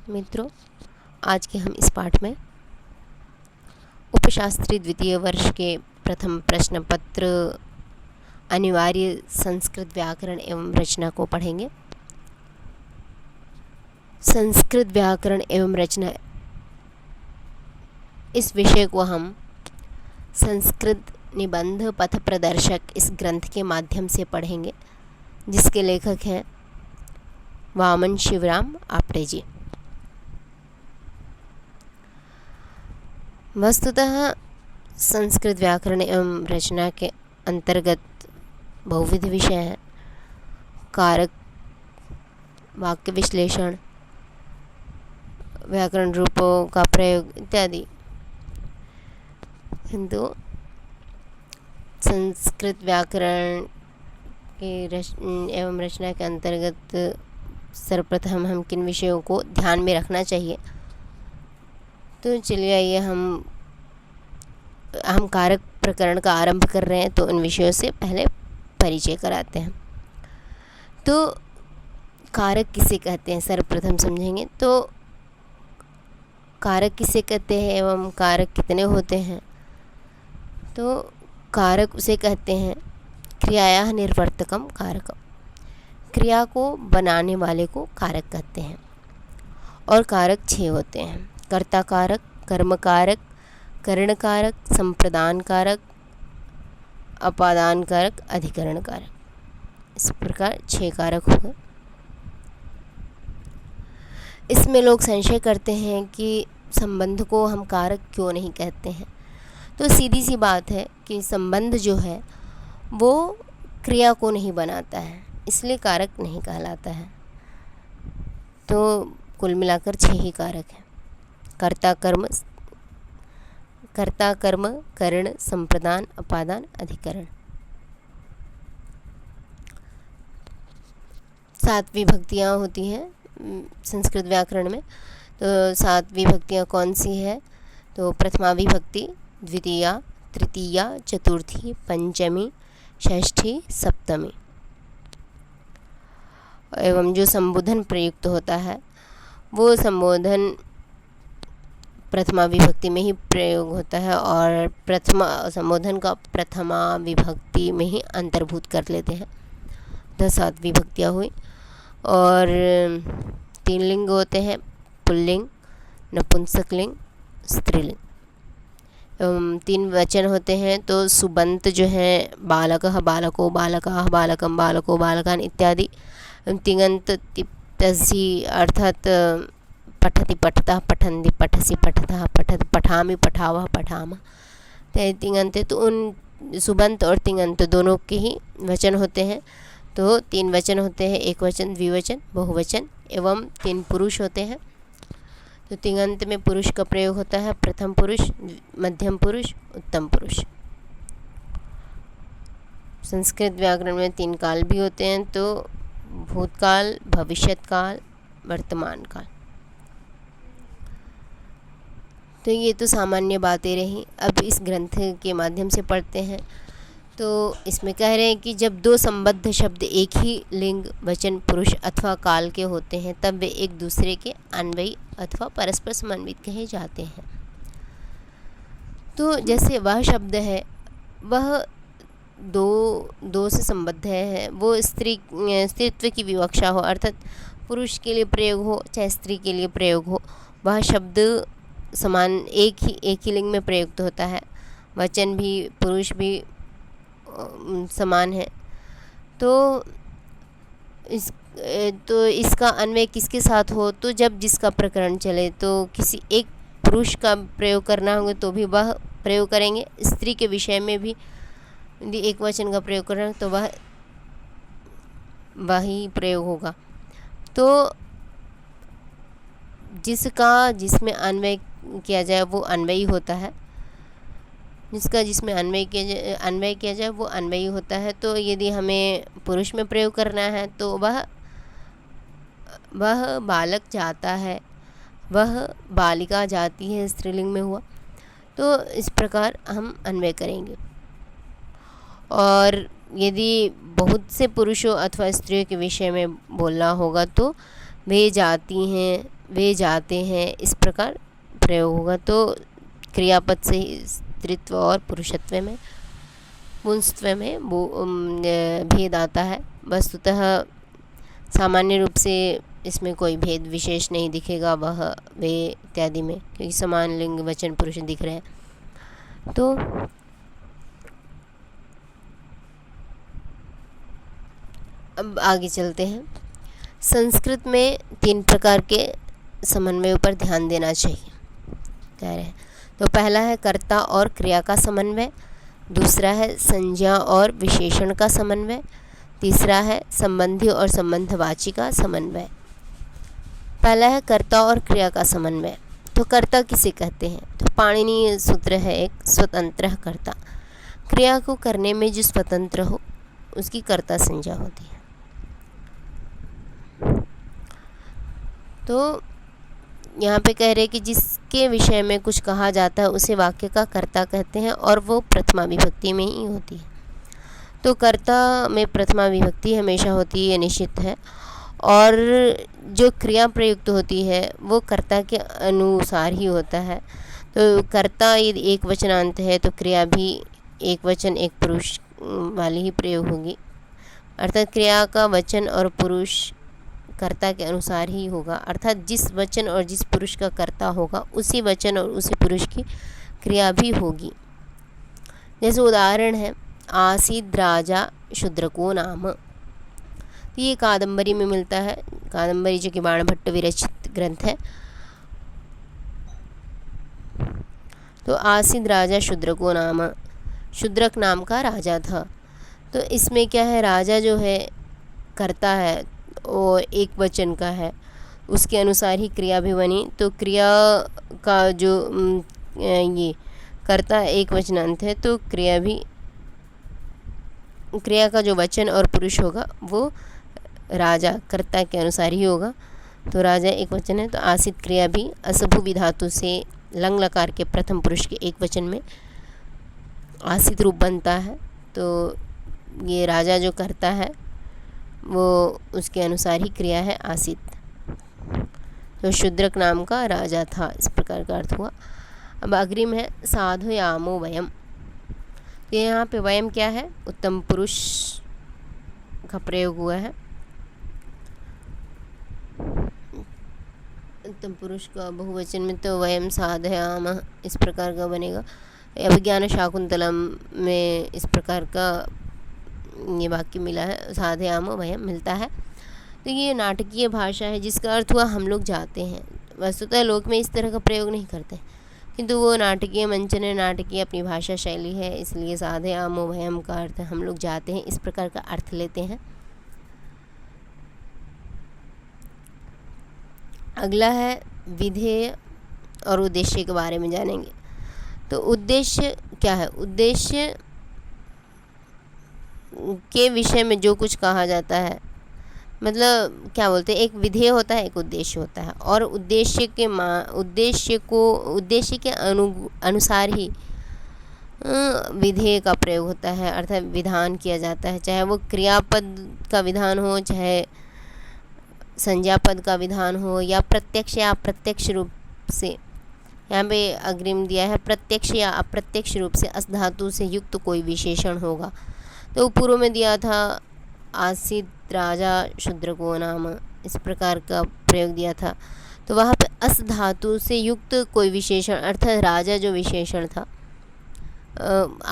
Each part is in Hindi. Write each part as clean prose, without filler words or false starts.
मित्रों, आज के हम इस पाठ में उपशास्त्री द्वितीय वर्ष के प्रथम प्रश्न पत्र अनिवार्य संस्कृत व्याकरण एवं रचना को पढ़ेंगे। संस्कृत व्याकरण एवं रचना, इस विषय को हम संस्कृत निबंध पथ प्रदर्शक इस ग्रंथ के माध्यम से पढ़ेंगे, जिसके लेखक हैं वामन शिवराम आपटे जी। वस्तुतः संस्कृत व्याकरण एवं रचना के अंतर्गत बहुविध विषय हैं। कारक, वाक्य विश्लेषण, व्याकरण रूपों का प्रयोग इत्यादि। किंतु संस्कृत व्याकरण के एवं रचना के अंतर्गत सर्वप्रथम हम किन विषयों को ध्यान में रखना चाहिए, तो चलिए आइए हम कारक प्रकरण का आरंभ कर रहे हैं, तो उन विषयों से पहले परिचय कराते हैं। तो कारक किसे कहते हैं सर्वप्रथम समझेंगे। तो कारक किसे कहते हैं एवं कारक कितने होते हैं। तो कारक उसे कहते हैं क्रियाया निर्वर्तकम कारकम, क्रिया को बनाने वाले को कारक कहते हैं। और कारक 6 होते हैं: कर्ता कारक, कर्म कारक, करण कारक, संप्रदान कारक, अपादान कारक, अधिकरण कारक। इस प्रकार 6 कारक हुए। इसमें लोग संशय करते हैं कि संबंध को हम कारक क्यों नहीं कहते हैं। तो सीधी सी बात है कि संबंध जो है वो क्रिया को नहीं बनाता है, इसलिए कारक नहीं कहलाता है। तो कुल मिलाकर 6 ही कारक हैं: कर्ता कर्म, करण, संप्रदान, अपादान, अधिकरण। 7 विभक्तियाँ होती हैं संस्कृत व्याकरण में। तो 7 विभक्तियाँ कौन सी है? तो प्रथमा विभक्ति, द्वितीया, तृतीया, चतुर्थी, पंचमी, षष्ठी, सप्तमी। एवं जो संबोधन प्रयुक्त होता है वो संबोधन प्रथमा विभक्ति में ही प्रयोग होता है, और प्रथमा संबोधन का प्रथमा विभक्ति में ही अंतर्भूत कर लेते हैं। 7 विभक्तियाँ हुई। और 3 लिंग होते हैं: पुल्लिंग, नपुंसकलिंग, स्त्रीलिंग। एवं 3 वचन होते हैं। तो सुबंत जो हैं बालकः, बालको, बालकाः, बालकं, बालको, बालकान् इत्यादि। तिङन्त तिप्तसि अर्थात पठति, पठतः, पठन्ति, पठसि, पठतः, पठत, पठामि, पठावः, पठामः। तिङन्ते तो उन सुबंत और तिङन्त दोनों के ही वचन होते हैं। तो 3 वचन होते हैं: एक वचन, द्विवचन, बहुवचन। एवं 3 पुरुष होते हैं। तो तिङन्त में पुरुष का प्रयोग होता है: प्रथम पुरुष, मध्यम पुरुष, उत्तम पुरुष। संस्कृत व्याकरण में 3 काल भी होते हैं: तो भूतकाल, भविष्यत काल, वर्तमान काल। तो ये तो सामान्य बातें रहीं। अब इस ग्रंथ के माध्यम से पढ़ते हैं। तो इसमें कह रहे हैं कि जब 2 संबद्ध शब्द एक ही लिंग, वचन, पुरुष अथवा काल के होते हैं, तब वे एक दूसरे के अन्वयी अथवा परस्पर समन्वित कहे जाते हैं। तो जैसे वह शब्द है, वह दो से संबद्ध है, वो स्त्रीत्व की विवक्षा हो, अर्थात पुरुष के लिए प्रयोग हो चाहे स्त्री के लिए प्रयोग हो, वह शब्द समान एक ही लिंग में प्रयुक्त होता है। वचन भी, पुरुष भी समान है। तो इसका अन्वय किसके साथ हो? तो जब जिसका प्रकरण चले, तो किसी एक पुरुष का प्रयोग करना होगा तो भी वह प्रयोग करेंगे। स्त्री के विषय में भी यदि एक वचन का प्रयोग करना तो वही प्रयोग होगा। तो जिसमें अन्वय किया जाए वो अन्वयी होता है, जिसमें अन्वय किया जाए वो अन्वयी होता है। तो यदि हमें पुरुष में प्रयोग करना है तो वह बालक जाता है, वह बालिका जाती है, स्त्रीलिंग में हुआ। तो इस प्रकार हम अन्वय करेंगे। और यदि बहुत से पुरुषों अथवा स्त्रियों के विषय में बोलना होगा तो वे जाती हैं, वे जाते हैं, इस प्रकार प्रयोग होगा। तो क्रियापद से ही स्त्रीत्व और पुरुषत्व में, पुंसत्व में वो भेद आता है। वस्तुतः सामान्य रूप से इसमें कोई भेद विशेष नहीं दिखेगा, वह वे इत्यादि में, क्योंकि समान लिंग वचन पुरुष दिख रहे हैं। तो अब आगे चलते हैं। संस्कृत में 3 प्रकार के समन्वयों पर ध्यान देना चाहिए, कह रहे हैं। तो पहला है कर्ता और क्रिया का समन्वय, दूसरा है संज्ञा और विशेषण का समन्वय, तीसरा है संबंधी और संबंधवाची का समन्वय। पहला है कर्ता और क्रिया का समन्वय। तो कर्ता किसे कहते हैं? तो पाणिनीय सूत्र है एक, स्वतंत्र कर्ता। क्रिया को करने में जो स्वतंत्र हो उसकी कर्ता संज्ञा होती है। तो यहाँ पे कह रहे कि जिसके विषय में कुछ कहा जाता है उसे वाक्य का कर्ता कहते हैं, और वो प्रथमा विभक्ति में ही होती है। तो कर्ता में प्रथमा विभक्ति हमेशा होती है, ये निश्चित है। और जो क्रिया प्रयुक्त होती है वो कर्ता के अनुसार ही होता है। तो कर्ता यदि एक वचनांत है तो क्रिया भी एक वचन एक पुरुष वाली ही प्रयोग होगी, अर्थात क्रिया का वचन और पुरुष कर्ता के अनुसार ही होगा, अर्थात जिस वचन और जिस पुरुष का कर्ता होगा उसी वचन और उसी पुरुष की क्रिया भी होगी। जैसे उदाहरण है, आसीद राजा शूद्रको नाम। तो ये कादंबरी में मिलता है, कादंबरी जो कि बाणभट्ट विरचित ग्रंथ है। तो आसीद राजा शूद्रको नाम, शूद्रक नाम का राजा था। तो इसमें क्या है, राजा जो है कर्ता है और एक वचन का है, उसके अनुसार ही क्रिया भी बनी। तो क्रिया का जो ये कर्ता एक वचनांत है, तो क्रिया का जो वचन और पुरुष होगा वो राजा कर्ता के अनुसार ही होगा। तो राजा एक वचन है, तो आसित क्रिया भी असभुवि धातु से लंग लकार के प्रथम पुरुष के एक वचन में आसित रूप बनता है। तो ये राजा जो करता है वो उसके अनुसार ही क्रिया है आसित। तो शूद्रक नाम का राजा था, इस प्रकार का अर्थ हुआ। अब अग्रिम है साधयामो वयम। तो यहाँ पे वयम क्या है, उत्तम पुरुष का प्रयोग हुआ है। उत्तम पुरुष का बहुवचन में तो वयम साधयाम इस प्रकार का बनेगा। अभिज्ञान शाकुंतलम में इस प्रकार का ये वाक्य मिला है, साधयाम वयम मिलता है। तो ये नाटकीय भाषा है जिसका अर्थ हुआ हम लोग जाते हैं। वस्तुतः लोक में इस तरह का प्रयोग नहीं करते, किंतु वो नाटकीय मंचन है, नाटकीय अपनी भाषा शैली है, इसलिए साधयाम वयम का अर्थ हम लोग जाते हैं, इस प्रकार का अर्थ लेते हैं। अगला है विधेय और उद्देश्य के बारे में जानेंगे। तो उद्देश्य क्या है, उद्देश्य के विषय में जो कुछ कहा जाता है, मतलब क्या बोलते हैं, एक विधेय होता है, एक उद्देश्य होता है, और उद्देश्य के अनुसार ही विधेय का प्रयोग होता है, अर्थात विधान किया जाता है, चाहे वो क्रियापद का विधान हो, चाहे संज्ञा पद का विधान हो, या प्रत्यक्ष या अप्रत्यक्ष रूप से। यहाँ पे अग्रिम दिया है प्रत्यक्ष या अप्रत्यक्ष रूप से अस धातु से युक्त कोई विशेषण होगा। तो पूर्व में दिया था आसीत राजा शूद्रको नाम, इस प्रकार का प्रयोग दिया था। तो वहाँ पे अस धातु से युक्त कोई विशेषण, अर्थात राजा जो विशेषण था,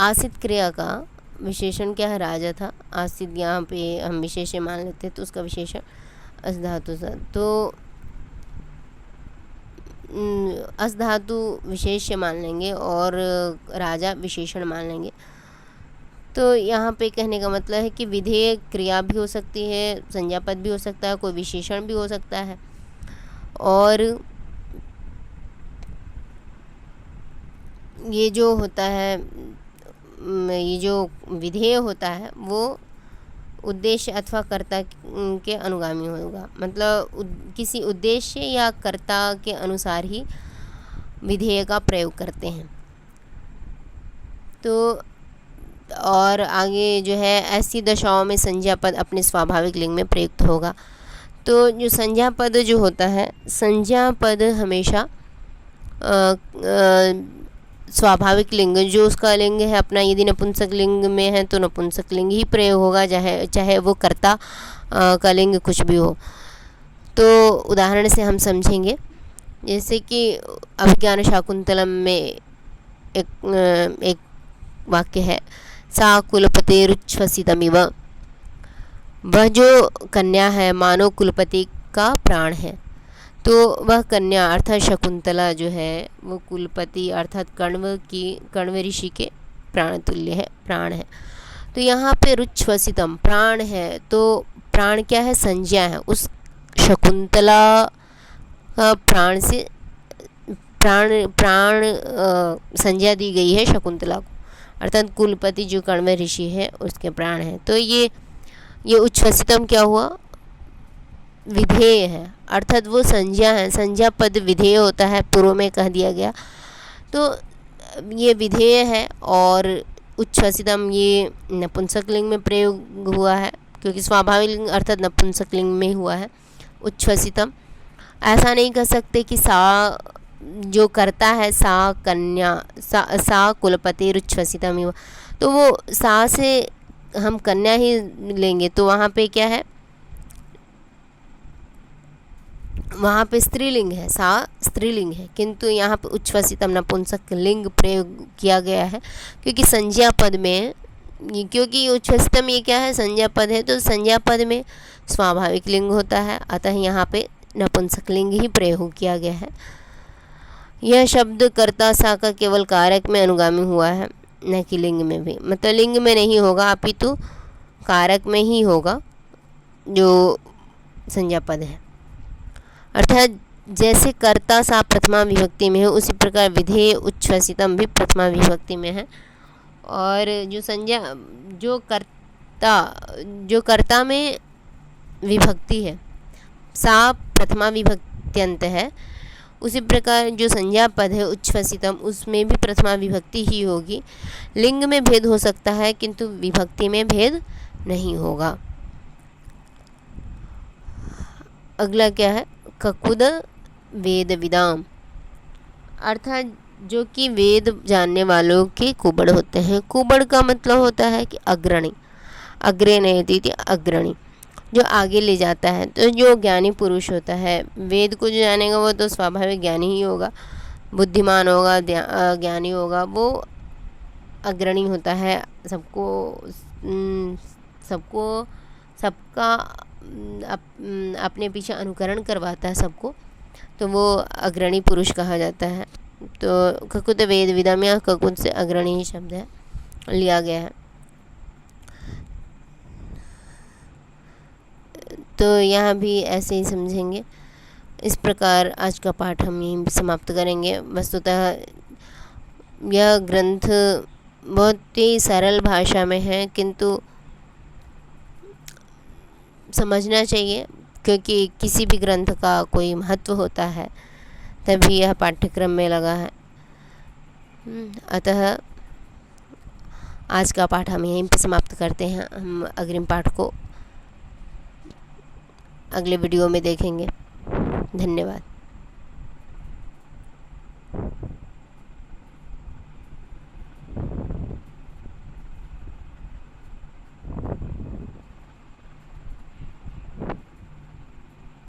आसित क्रिया का विशेषण क्या है, राजा था। आसित यहाँ पे हम विशेषण मान लेते हैं, तो उसका विशेषण अस धातु से, तो अस धातु विशेष्य मान लेंगे और राजा विशेषण मान लेंगे। तो यहाँ पे कहने का मतलब है कि विधेय क्रिया भी हो सकती है, संज्ञा पद भी हो सकता है, कोई विशेषण भी हो सकता है, और ये जो होता है, ये जो विधेय होता है वो उद्देश्य अथवा कर्ता के अनुगामी होगा, मतलब किसी उद्देश्य या कर्ता के अनुसार ही विधेय का प्रयोग करते हैं। तो और आगे जो है, ऐसी दशाओं में संज्ञा पद अपने स्वाभाविक लिंग में प्रयुक्त होगा। तो जो संज्ञा पद जो होता है, संज्ञा पद हमेशा स्वाभाविक लिंग, जो उसका लिंग है अपना, यदि नपुंसक लिंग में है तो नपुंसक लिंग ही प्रयोग होगा, चाहे वो कर्ता का लिंग कुछ भी हो। तो उदाहरण से हम समझेंगे, जैसे कि अभिज्ञान शाकुंतलम में एक वाक्य है, सा कुलपतेरुच्छ्वसितमिव। वह जो कन्या है मानो कुलपति का प्राण है। तो वह कन्या अर्थात शकुंतला जो है वो कुलपति अर्थात कण्व ऋषि के प्राण तुल्य है, प्राण है। तो यहाँ पे रुच्छ्वसितम प्राण है, तो प्राण क्या है, संज्ञा है। उस शकुंतला का प्राण से प्राण संज्ञा दी गई है शकुंतला को, अर्थात कुलपति जो कण्व ऋषि है उसके प्राण है। तो ये उच्छ्वसितम क्या हुआ, विधेय है, अर्थात वो संज्ञा है, संज्ञा पद विधेय होता है, पूर्व में कह दिया गया। तो ये विधेय है और उच्छ्वसितम ये नपुंसक लिंग में प्रयोग हुआ है, क्योंकि स्वाभाविक लिंग अर्थात नपुंसक लिंग में हुआ है उच्छ्वसितम। ऐसा नहीं कह सकते कि सा जो करता है सा कन्या सा कुलपति रुच्छ्वसितम ही, तो वो सा से हम कन्या ही लेंगे, तो वहाँ पे क्या है, वहाँ पे स्त्रीलिंग है, सा स्त्रीलिंग है, किंतु यहाँ पे उच्छ्वसितम नपुंसक लिंग प्रयोग किया गया है, क्योंकि संज्ञा पद में, क्योंकि उच्छ्वसितम ये क्या है, संज्ञा पद है, तो संज्ञा पद में स्वाभाविक लिंग होता है, अतः यहाँ पे नपुंसक लिंग ही प्रयोग किया गया है। यह शब्द कर्ता सा का केवल कारक में अनुगामी हुआ है, न कि लिंग में भी, मतलब लिंग में नहीं होगा अपितु कारक में ही होगा जो संज्ञा पद है। अर्थात जैसे कर्ता सा प्रथमा विभक्ति में है, उसी प्रकार विधेय उच्छ्वसितम भी प्रथमा विभक्ति में है। और जो संज्ञा जो कर्ता में विभक्ति है, सा प्रथमा विभक्त्यंत है, उसी प्रकार जो संज्ञा पद है उच्छ्वसितम, उसमें भी प्रथमा विभक्ति ही होगी। लिंग में भेद हो सकता है किंतु विभक्ति में भेद नहीं होगा। अगला क्या है, ककुद वेद विदाम, अर्थात जो कि वेद जानने वालों के कुबड़ होते हैं। कुबड़ का मतलब होता है कि अग्रणी, अग्रे नयति अग्रणी, जो आगे ले जाता है। तो जो ज्ञानी पुरुष होता है, वेद को जो जानेगा वो तो स्वाभाविक ज्ञानी ही होगा, बुद्धिमान होगा, ज्ञानी होगा, वो अग्रणी होता है, सबका अपने पीछे अनुकरण करवाता है सबको, तो वो अग्रणी पुरुष कहा जाता है। तो ककुत वेद विदम या ककुत से अग्रणी ही शब्द है लिया गया है। तो यहाँ भी ऐसे ही समझेंगे। इस प्रकार आज का पाठ हम यहीं समाप्त करेंगे। वस्तुतः यह ग्रंथ बहुत ही सरल भाषा में है, किंतु समझना चाहिए, क्योंकि किसी भी ग्रंथ का कोई महत्व होता है तभी यह पाठ्यक्रम में लगा है। अतः आज का पाठ हम यहीं पर समाप्त करते हैं। हम अग्रिम पाठ को अगले वीडियो में देखेंगे। धन्यवाद।